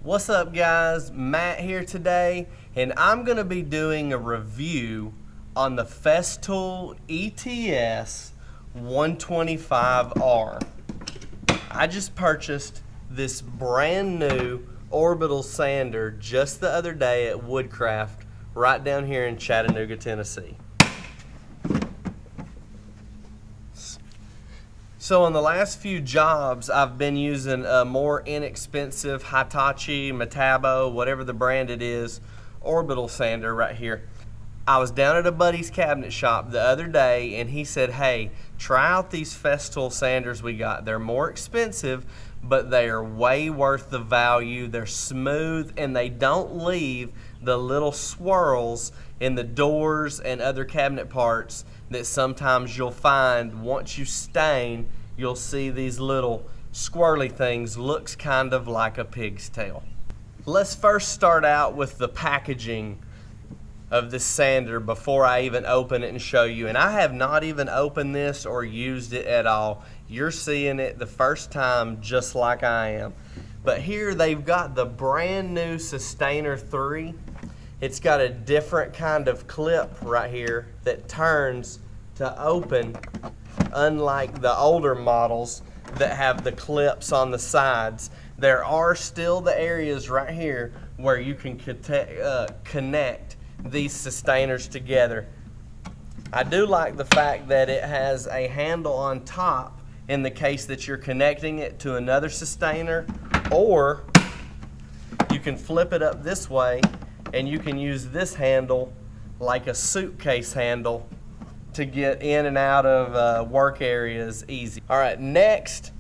What's up guys, Matt here today, and I'm going to be doing a review on the Festool ETS 125R. I just purchased this brand new orbital sander just the other day at Woodcraft right down here in Chattanooga, Tennessee. So on the last few jobs, I've been using a more inexpensive Hitachi, Metabo, whatever the brand it is, orbital sander right here. I was down at a buddy's cabinet shop the other day and he said, hey, try out these Festool sanders we got. They're more expensive, but they are way worth the value. They're smooth and they don't leave the little swirls in the doors and other cabinet parts that sometimes you'll find once you stain. You'll see these little squirrely things, looks kind of like a pig's tail. Let's first start out with the packaging of this sander before I even open it and show you. And I have not even opened this or used it at all. You're seeing it the first time just like I am. But here they've got the brand new Sustainer 3. It's got a different kind of clip right here that turns to open, unlike the older models that have the clips on the sides. There are still the areas right here where you can connect these sustainers together. I do like the fact that it has a handle on top in the case that you're connecting it to another sustainer, or you can flip it up this way and you can use this handle like a suitcase handle to get in and out of work areas easy. All right, next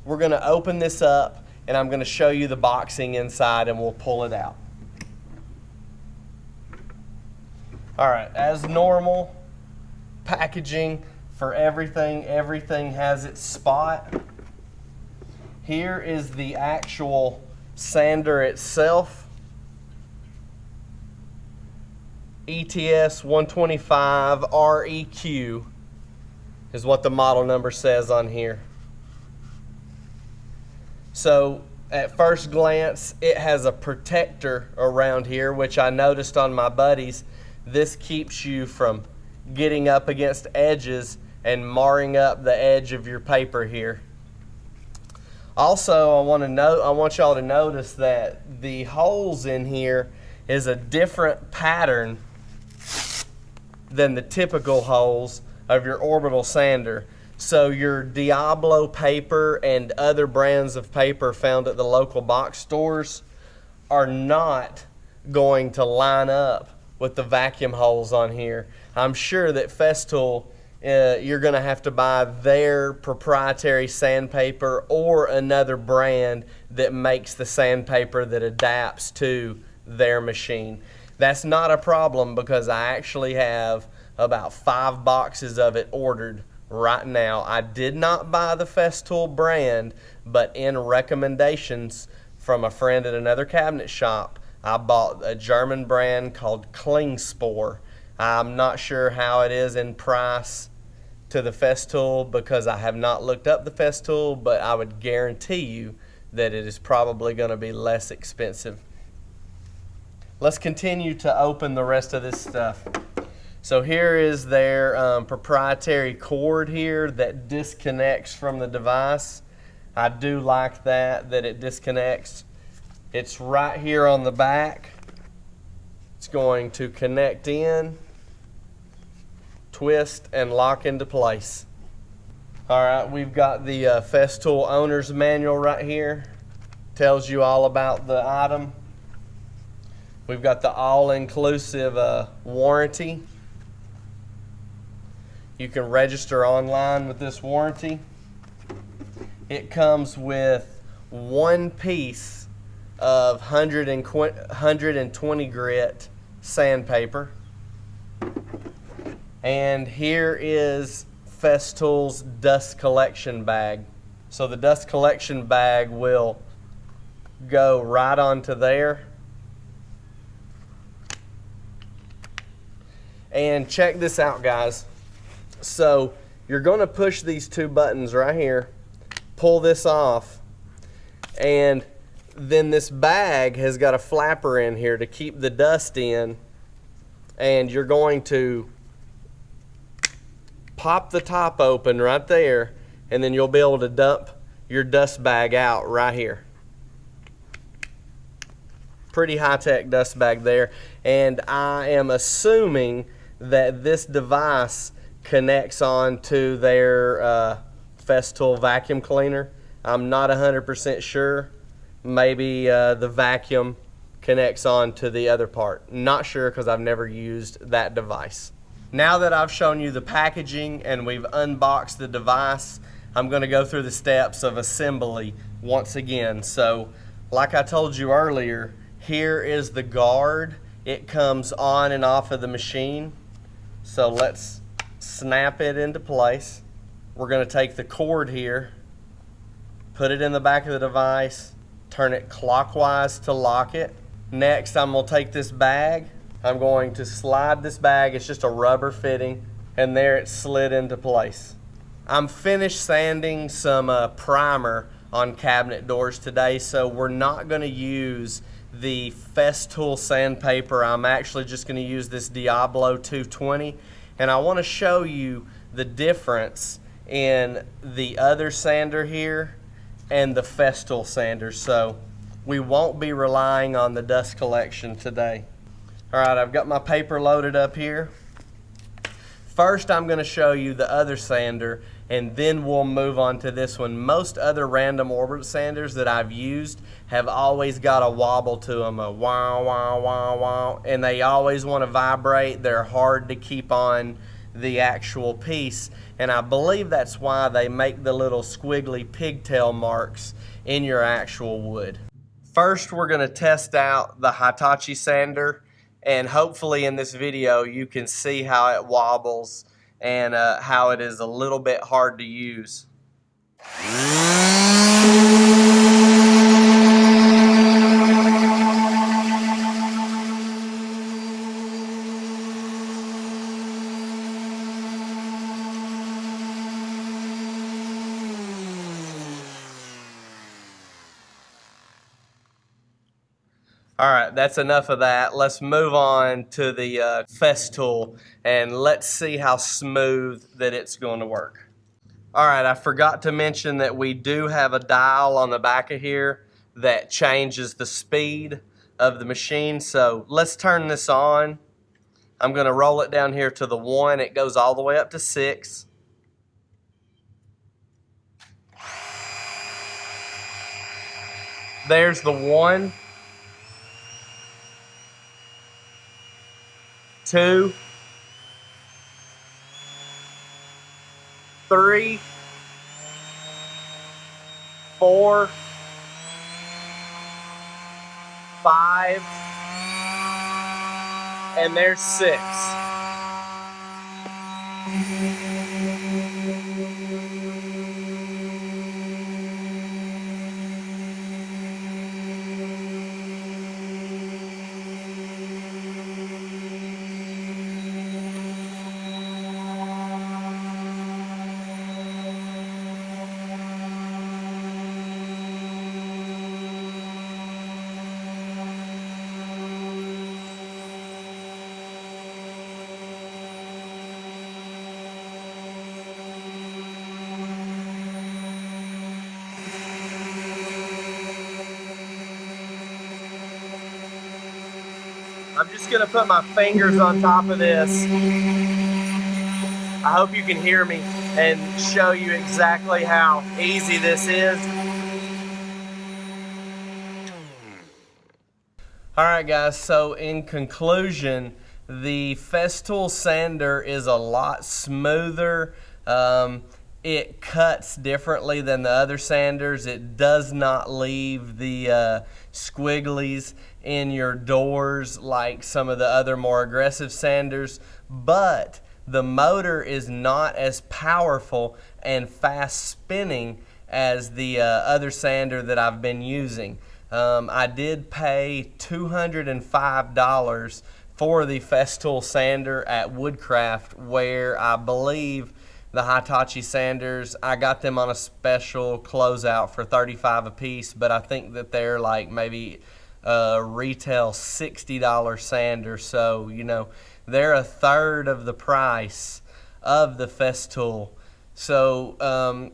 we're gonna open this up and I'm gonna show you the boxing inside and we'll pull it out. All right, as normal, packaging for everything. Everything has its spot. Here is the actual sander itself. ETS 125 REQ is what the model number says on here. So at first glance, it has a protector around here, which I noticed on my buddies. This keeps you from getting up against edges and marring up the edge of your paper here. Also, I want y'all to notice that the holes in here is a different pattern than the typical holes of your orbital sander. So your Diablo paper and other brands of paper found at the local box stores are not going to line up with the vacuum holes on here. I'm sure that Festool, you're going to have to buy their proprietary sandpaper or another brand that makes the sandpaper that adapts to their machine. That's not a problem because I actually have about 5 boxes of it ordered right now. I did not buy the Festool brand, but in recommendations from a friend at another cabinet shop, I bought a German brand called Klingspor. I'm not sure how it is in price to the Festool because I have not looked up the Festool, but I would guarantee you that it is probably going to be less expensive. Let's continue to open the rest of this stuff. So here is their proprietary cord here that disconnects from the device. I do like that it disconnects. It's right here on the back. It's going to connect in, twist, and lock into place. All right, we've got the Festool owner's manual right here. Tells you all about the item. We've got the all-inclusive warranty. You can register online with this warranty. It comes with one piece of 120 grit sandpaper. And here is Festool's dust collection bag. So the dust collection bag will go right onto there. And check this out, guys. So you're going to push these 2 buttons right here, pull this off, and then this bag has got a flapper in here to keep the dust in, and you're going to pop the top open right there, and then you'll be able to dump your dust bag out right here. Pretty high-tech dust bag there, and I am assuming that this device connects on to their Festool vacuum cleaner. I'm not 100% sure. Maybe the vacuum connects on to the other part. Not sure, because I've never used that device. Now that I've shown you the packaging and we've unboxed the device, I'm going to go through the steps of assembly once again. So, like I told you earlier, here is the guard. It comes on and off of the machine. So let's snap it into place. We're going to take the cord here, put it in the back of the device, turn it clockwise to lock it. Next, I'm going to take this bag. I'm going to slide this bag. It's just a rubber fitting, and there it's slid into place. I'm finished sanding some primer on cabinet doors today, so we're not going to use the Festool sandpaper. I'm actually just going to use this Diablo 220, and I want to show you the difference in the other sander here and the Festool sander, so we won't be relying on the dust collection today. Alright, I've got my paper loaded up here. First, I'm going to show you the other sander, and then we'll move on to this one. Most other random orbital sanders that I've used have always got a wobble to them, a wow, wow, wow, wow, and they always want to vibrate. They're hard to keep on the actual piece, and I believe that's why they make the little squiggly pigtail marks in your actual wood. First, we're going to test out the Hitachi sander, and hopefully in this video you can see how it wobbles and how it is a little bit hard to use. Alright, that's enough of that. Let's move on to the Festool, and let's see how smooth that it's going to work. Alright, I forgot to mention that we do have a dial on the back of here that changes the speed of the machine. So let's turn this on. I'm going to roll it down here to the 1. It goes all the way up to 6. There's the 1. 2, 3, 4, 5, and there's 6. I'm just going to put my fingers on top of this. I hope you can hear me and show you exactly how easy this is. Alright guys, so in conclusion, the Festool sander is a lot smoother. It cuts differently than the other sanders. It does not leave the squigglies in your doors like some of the other more aggressive sanders, but the motor is not as powerful and fast spinning as the other sander that I've been using. I did pay $205 for the Festool sander at Woodcraft, where I believe the Hitachi sanders. I got them on a special closeout for $35 a piece, but I think that they're like maybe retail $60 sander. So, you know, they're a third of the price of the Festool. So,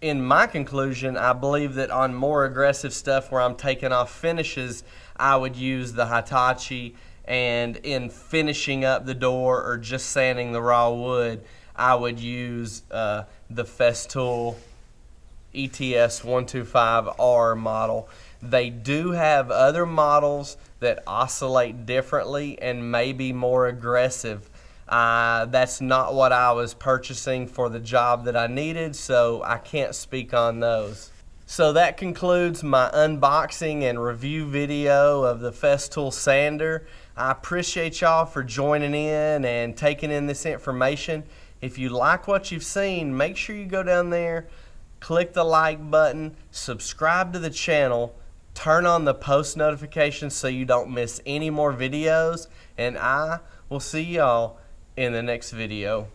in my conclusion, I believe that on more aggressive stuff where I'm taking off finishes, I would use the Hitachi, and in finishing up the door or just sanding the raw wood, I would use the Festool ETS 125R model. They do have other models that oscillate differently and may be more aggressive. That's not what I was purchasing for the job that I needed, so I can't speak on those. So that concludes my unboxing and review video of the Festool sander. I appreciate y'all for joining in and taking in this information. If you like what you've seen, make sure you go down there, click the like button, subscribe to the channel, turn on the post notifications so you don't miss any more videos, and I will see y'all in the next video.